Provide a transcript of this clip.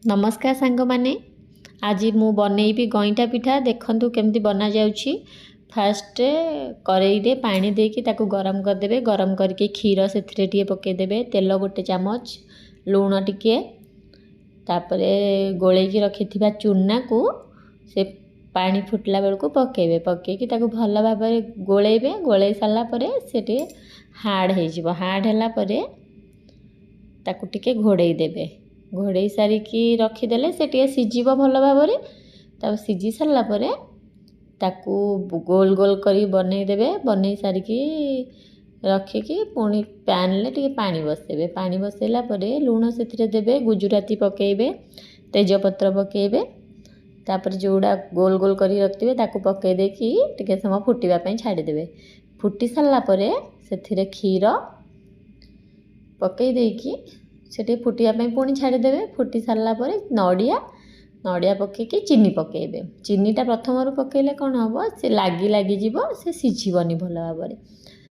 नमस्कार सांग माने आज मु बनैबी गईंठा पिठा देखंतु केमती बना जाउछि। फास्ट करेई रे पानी देकी ताकू गरम कर देबे। गरम करके क्षीर सेथिरे टिके पके देबे। तेल गोटे चामच, लूण टिके, तापरे गोलेकी रखिथिबा चूना को से पानी फुटला बेलको पकेबे। पकेकी ताकू भल भाबरे गोलेबे। गोलेई साला परे सेटे हार्ड हे जिवो। हार्ड हला परे ताकू टिके घोड़ेई देबे। घोड़े सारिकी रखीदेले से टे सीझीब भल भाव में। तब सीझी सारा पर ताकू गोल गोल करी बनई देबे। बनई सारिकी रखिकी पुणी पैन ले टिके पानी बसेबे। पानी बसैला परे लूण से देबे, गुजुराती पकेबे, तेजपत्र पकेबे। तापर जोड़ा गोल गोल करी रखिबे ताकू पके देकी टिके समय फुटिबा पई छाड़ी देबे। फुटी सारा परे सेथिरे क्षीर पकई देकी से फुटिया पुणी छाड़ीदेवे। फुटी सारा पर नड़िया पकईकी चीनी पकेबे। चीनीटा प्रथम पकईले कौन हम से लगी लगी जीव, से सीझीबनी भल भाव में।